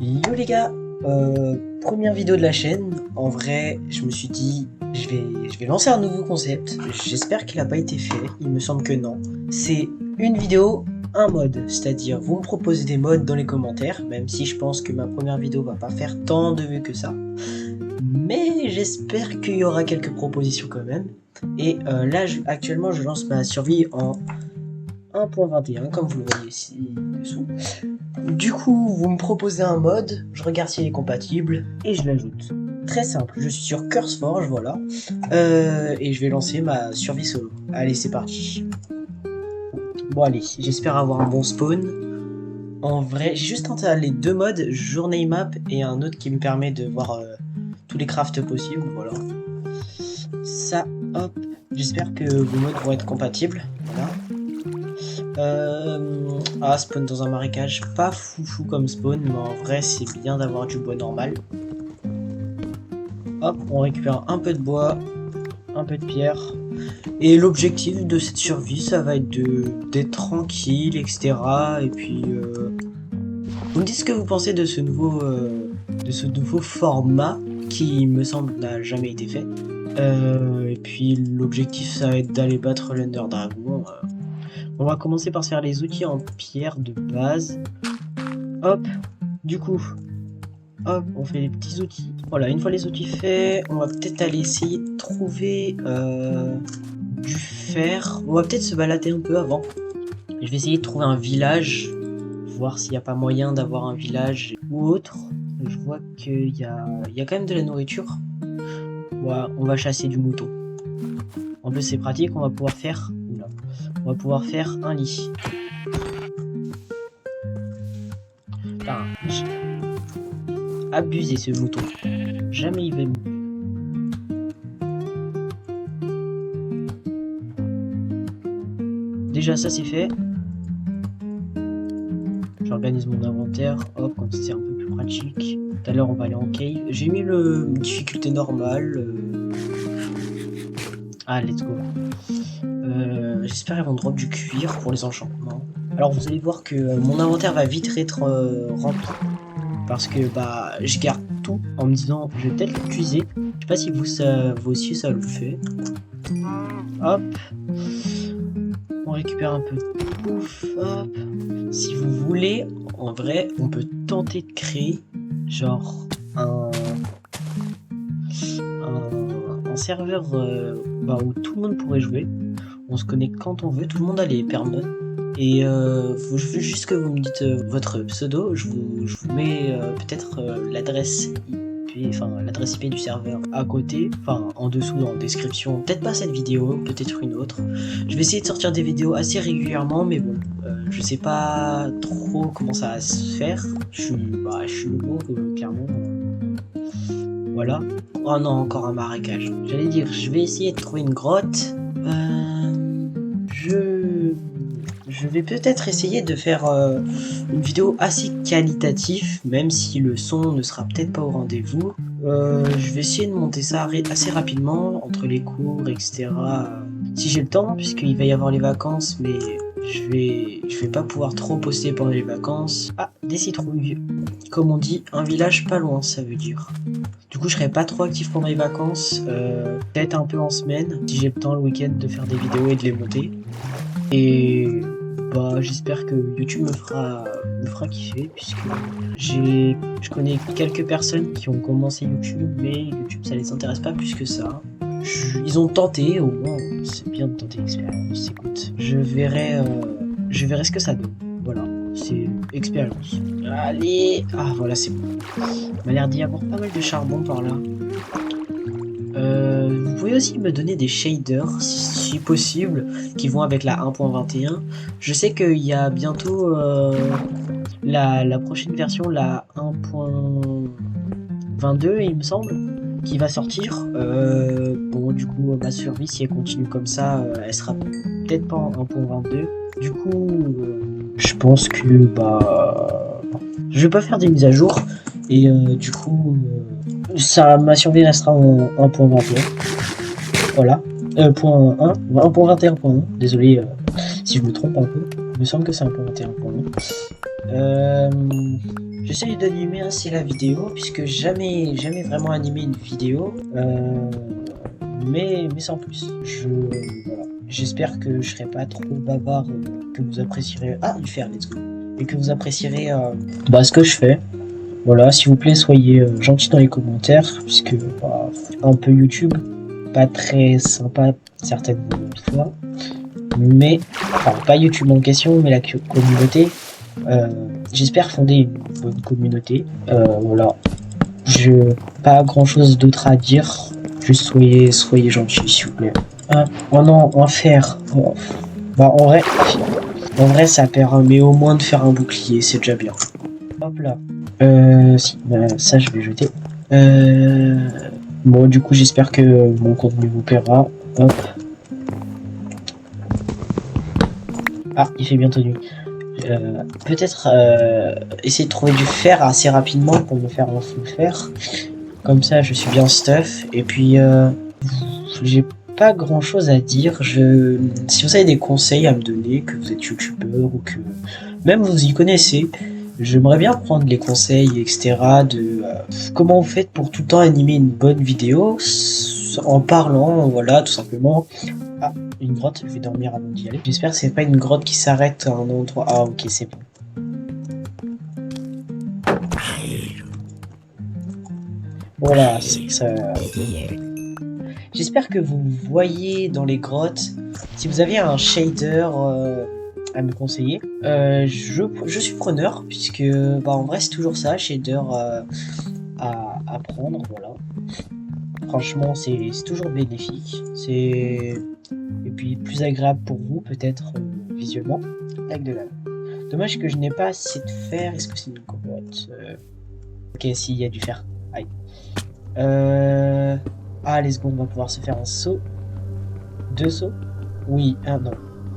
Yo les gars, première vidéo de la chaîne. En vrai, je me suis dit, je vais lancer un nouveau concept. J'espère qu'il n'a pas été fait, il me semble que non. C'est une vidéo, un mode. C'est-à-dire, vous me proposez des modes dans les commentaires, même si je pense que ma première vidéo va pas faire tant de vues que ça. Mais j'espère qu'il y aura quelques propositions quand même. Et là, actuellement, je lance ma survie en 1.21, comme vous le voyez ici dessous. Du coup, vous me proposez un mode, je regarde s'il est compatible et je l'ajoute. Très simple, je suis sur CurseForge, voilà. Et je vais lancer ma survie solo. Allez, c'est parti. Bon allez, j'espère avoir un bon spawn. En vrai, j'ai juste installé deux modes, journée map et un autre qui me permet de voir tous les crafts possibles, voilà. Ça, hop, j'espère que vos modes vont être compatibles, voilà. Spawn dans un marécage, pas foufou comme spawn, mais en vrai c'est bien d'avoir du bois normal. Hop, on récupère un peu de bois, un peu de pierre. Et l'objectif de cette survie, ça va être d'être tranquille, etc. Et puis, vous me dites ce que vous pensez de ce nouveau format qui me semble n'a jamais été fait. Et puis l'objectif, ça va être d'aller battre l'Ender Dragon. On va commencer par se faire les outils en pierre de base. Hop, du coup, hop, on fait les petits outils. Voilà, une fois les outils faits, on va peut-être aller essayer de trouver du fer. On va peut-être se balader un peu avant. Je vais essayer de trouver un village, voir s'il n'y a pas moyen d'avoir un village ou autre. Je vois qu'il y a quand même de la nourriture. Voilà, on va chasser du mouton. En plus, c'est pratique, on va pouvoir faire... On va pouvoir faire un lit. Putain, abusé ce mouton. Jamais il va mourir. Déjà ça c'est fait. J'organise mon inventaire. Hop, comme ça c'est un peu plus pratique. Tout à l'heure on va aller en cave. J'ai mis le difficulté normale. Ah, let's go. J'espère qu'ils vont drop du cuir pour les enchantements. Alors vous allez voir que mon inventaire va vite être rempli. Parce que bah je garde tout en me disant je vais peut-être l'utiliser. Je sais pas si vous aussi ça le fait. Hop. On récupère un peu de pouf. Hop. Si vous voulez, en vrai, on peut tenter de créer genre un serveur où tout le monde pourrait jouer. On se connecte quand on veut, tout le monde a les perms. Et je veux juste que vous me dites votre pseudo, je vous mets peut-être l'adresse IP du serveur à côté, enfin en dessous dans la description, peut-être pas cette vidéo, peut-être une autre. Je vais essayer de sortir des vidéos assez régulièrement, mais bon, je sais pas trop comment ça va se faire. Je suis nouveau, clairement. Voilà. Oh non, encore un marécage. J'allais dire, je vais essayer de trouver une grotte. Je vais peut-être essayer de faire une vidéo assez qualitative, même si le son ne sera peut-être pas au rendez-vous. Je vais essayer de monter ça assez rapidement, entre les cours, etc. Si j'ai le temps, puisqu'il va y avoir les vacances, mais je vais pas pouvoir trop poster pendant les vacances. Ah, des citrouilles. Comme on dit, un village pas loin, ça veut dire. Du coup, je serai pas trop actif pendant les vacances, peut-être un peu en semaine, si j'ai le temps le week-end de faire des vidéos et de les monter. Et bah j'espère que YouTube me fera kiffer, puisque je connais quelques personnes qui ont commencé YouTube, mais YouTube ça les intéresse pas plus que ça. Ils ont tenté, au moins c'est bien de tenter l'expérience. Écoute, je verrai ce que ça donne. Voilà, c'est expérience. Allez, ah voilà, c'est bon. Il m'a l'air d'y avoir pas mal de charbon par là. Vous pouvez aussi me donner des shaders si possible qui vont avec la 1.21. Je sais qu'il y a bientôt la prochaine version, la 1.22 il me semble, qui va sortir. Bon du coup ma survie si elle continue comme ça, elle sera peut-être pas en 1.22. Du coup je pense que je vais pas faire des mises à jour et du coup ma survie restera en 1.21. Voilà. Point 1, 1.21.1. Désolé si je me trompe un peu. Il me semble que c'est 1.21.1. J'essaye d'animer assez la vidéo, puisque jamais vraiment animé une vidéo, mais sans plus. Voilà. J'espère que je serai pas trop bavard, que vous apprécierez... Ah, du fer, let's go. Et que vous apprécierez ce que je fais. Voilà, s'il vous plaît, soyez gentils dans les commentaires, puisque un peu YouTube, pas très sympa certaines fois, mais, enfin, pas YouTube en question, mais la communauté. J'espère fonder une bonne communauté. Voilà, pas grand chose d'autre à dire, juste soyez gentils, s'il vous plaît. Oh non, en fer. Oh. Bah, en vrai, ça permet au moins de faire un bouclier, c'est déjà bien. Hop là. Si, ça je vais jeter. Bon, du coup, j'espère que mon contenu vous plaira. Hop. Ah, il fait bientôt nuit. Peut-être essayer de trouver du fer assez rapidement pour me faire un full fer. Comme ça, je suis bien stuff. Et puis, j'ai pas grand chose à dire. Si vous avez des conseils à me donner, que vous êtes youtubeur ou que même vous y connaissez, j'aimerais bien prendre les conseils, etc. de comment vous faites pour tout le temps animer une bonne vidéo en parlant, voilà, tout simplement. Ah, une grotte, je vais dormir avant d'y aller. J'espère que c'est pas une grotte qui s'arrête à un endroit. Ah, ok, c'est bon. Voilà, c'est ça. J'espère que vous voyez dans les grottes. Si vous avez un shader à me conseiller, je suis preneur, puisque en vrai c'est toujours ça, shader à prendre, voilà. Franchement, c'est toujours bénéfique. Et puis plus agréable pour vous, peut-être visuellement. Avec de lave. Dommage que je n'ai pas assez de fer. Est-ce que c'est une grotte Ok, si, il y a du fer. Aïe. Ah, let's go, on va pouvoir se faire un saut. 2 sauts. Oui, non.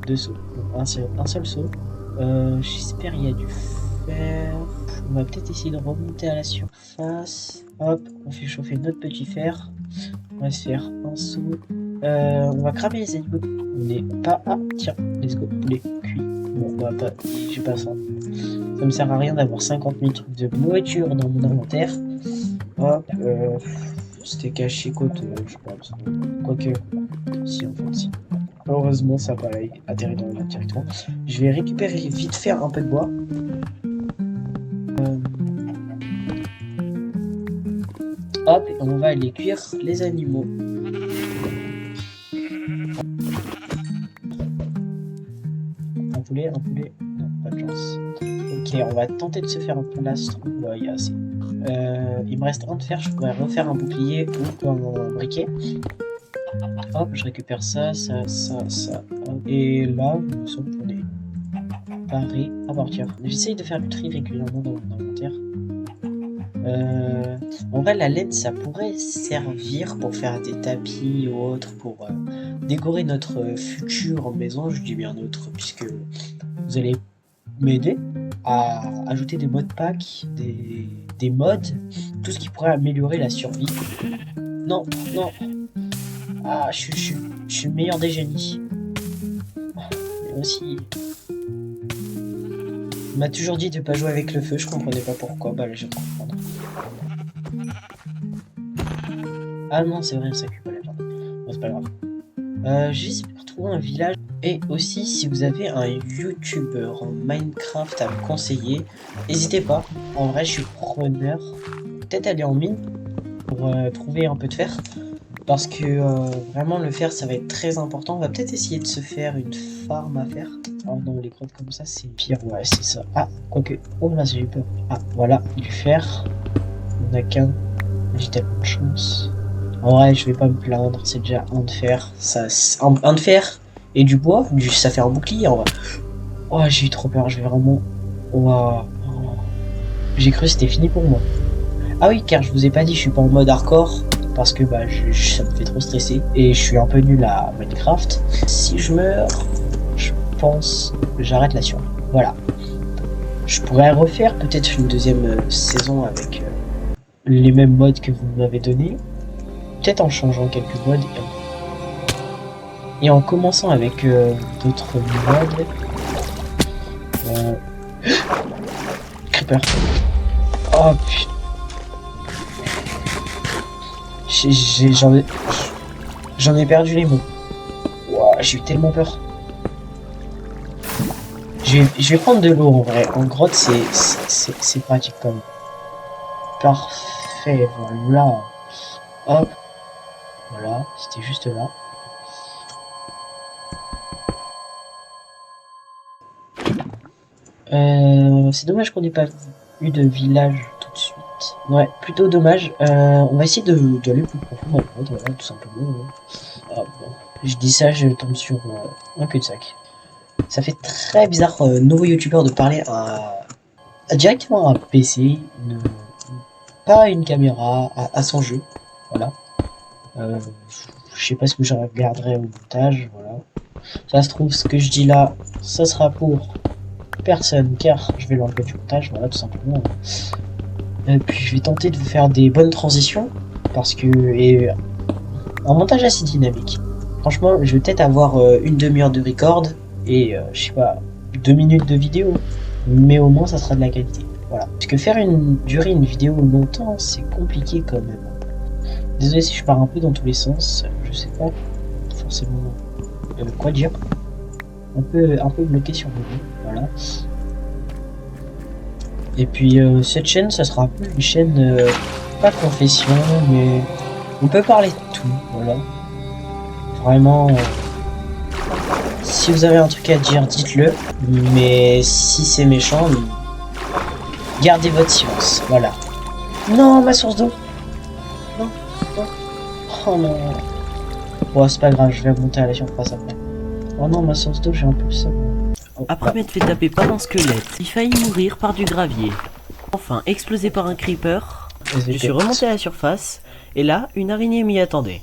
2 sauts. Un seul saut. J'espère qu'il y a du fer. On va peut-être essayer de remonter à la surface. Hop, on fait chauffer notre petit fer. On va se faire un saut. On va cramer les animaux. On n'est pas... Ah, tiens, let's go, poulet cuit. Bon, on va pas... J'ai pas faim. Ça me sert à rien d'avoir 50 000 trucs de nourriture dans mon inventaire. Hop, c'était caché côte, je pense. Quoique, si, en fait, si. Heureusement, ça va atterrir dans le directement. Je vais récupérer vite fait un peu de bois. Hop, et on va aller cuire les animaux. Un poulet, non, pas de chance. Ok, on va tenter de se faire un plastron. Ouais, il y a assez. Il me reste un de fer, je pourrais refaire un bouclier ou un briquet. Hop, je récupère ça. Hop. Et là, je me sens pour les parer à partir. J'essaye de faire du tri régulièrement dans mon inventaire. En vrai, la laine, ça pourrait servir pour faire des tapis ou autre, pour décorer notre future maison. Je dis bien notre, puisque vous allez m'aider à ajouter des modpacks, des mods, tout ce qui pourrait améliorer la survie. Non. Ah, je suis le meilleur des génies. Mais aussi... On m'a toujours dit de pas jouer avec le feu, je comprenais pas pourquoi, bah là je vais comprendre. Ah non, c'est vrai, ça cuit pas la viande. Bon, c'est pas grave. J'espère trouver un village. Et aussi, si vous avez un youtubeur en Minecraft à me conseiller, n'hésitez pas. En vrai, je suis preneur. Peut-être aller en mine pour trouver un peu de fer. Parce que vraiment, le fer, ça va être très important. On va peut-être essayer de se faire une farm à faire. Oh non, les grottes comme ça, c'est pire. Ouais, c'est ça. Ah, quoique. Oh là, j'ai eu peur. Ah, voilà, du fer. On n'a qu'un. J'ai tellement de chance. En vrai, je vais pas me plaindre. C'est déjà un de fer. Un de fer. Et du bois, ça fait un bouclier en vrai. Oh, j'ai eu trop peur, je vais vraiment... Waouh. J'ai cru que c'était fini pour moi. Ah oui, car je vous ai pas dit, je suis pas en mode hardcore. Parce que ça me fait trop stresser. Et je suis un peu nul à Minecraft. Si je meurs, je pense que j'arrête la survie. Voilà. Je pourrais refaire peut-être une deuxième saison avec les mêmes mods que vous m'avez donné. Peut-être en changeant quelques mods. Et en commençant avec d'autres mods. Creeper. Oh putain. J'en ai perdu les mots. Ouah, j'ai eu tellement peur. Je vais prendre de l'eau en vrai. En grotte, c'est pratique quand même. Parfait, voilà. Hop. Voilà, c'était juste là. C'est dommage qu'on n'ait pas eu de village tout de suite. Ouais, plutôt dommage. On va essayer d'aller plus profond dans la grotte, voilà, tout simplement. Ah, bon. Je dis ça, je tombe sur un cul-de-sac. Ça fait très bizarre, nouveau youtubeur, de parler directement à un PC, pas une caméra, à son jeu. Voilà. Je sais pas ce que je regarderai au montage, voilà. Ça se trouve, ce que je dis là, ça sera pour personne, car je vais l'enlever du montage, voilà, tout simplement. Et puis je vais tenter de vous faire des bonnes transitions, parce que... Et un montage assez dynamique. Franchement, je vais peut-être avoir une demi-heure de record, et je sais pas, 2 minutes de vidéo, mais au moins ça sera de la qualité. Voilà. Parce que durer une vidéo longtemps, c'est compliqué quand même. Désolé si je pars un peu dans tous les sens, je sais pas forcément quoi dire. Un peu bloqué sur le dos, voilà. Et puis cette chaîne, ça sera un peu une chaîne, pas confession, mais on peut parler de tout, voilà. Vraiment, si vous avez un truc à dire, dites-le, mais si c'est méchant, gardez votre silence, voilà. Non, ma source d'eau. Non, non. Oh non. Bon, c'est pas grave, je vais monter à la surface après. Oh non, ma source d'eau, j'ai un peu ça. Oh, Après m'être fait taper par un squelette, il faillit mourir par du gravier. Enfin, explosé par un creeper, je suis remonté à la surface, et là, une araignée m'y attendait.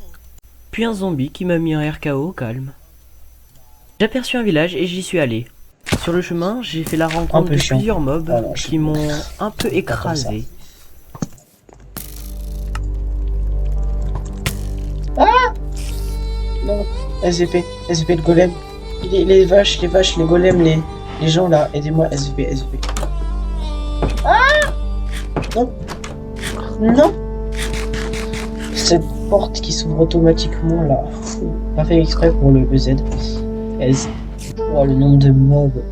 Puis un zombie qui m'a mis un RKO au calme. J'aperçus un village et j'y suis allé. Sur le chemin, j'ai fait la rencontre de plusieurs mobs qui m'ont un peu écrasé. Ah non, SVP le golem. Les vaches, les golems, les gens là, aidez-moi, SVP. Ah non. Non. Cette porte qui s'ouvre automatiquement là. Pas fait exprès pour le EZ. Oh, le nombre de mobs.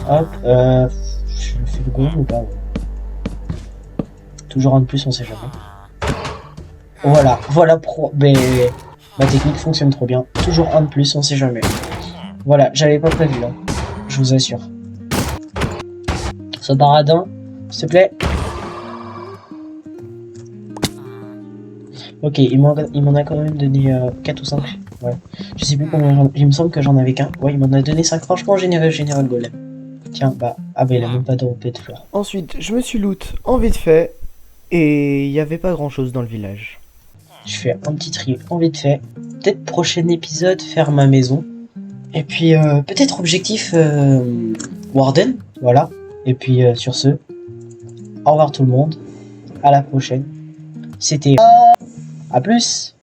Hop, je fais le golem ou pas? Toujours un de plus, on sait jamais. Voilà pro. Mais ma technique fonctionne trop bien. Toujours un de plus, on sait jamais. Voilà, j'avais pas prévu là. Je vous assure. Ce baradin, s'il te plaît. Ok, il m'en a quand même donné 4 ou 5. Ouais. Je sais plus combien il me semble que j'en avais qu'un. Ouais, il m'en a donné 5. Franchement, généreux le golem. Tiens, bah. Ah bah il a même pas droppé de fleurs. Ensuite, je me suis loot en vite fait. Et il n'y avait pas grand chose dans le village. Je fais un petit tri en vite fait. Peut-être prochain épisode, faire ma maison. Et puis peut-être objectif Warden. Voilà. Et puis sur ce, au revoir tout le monde. À la prochaine. C'était... À plus.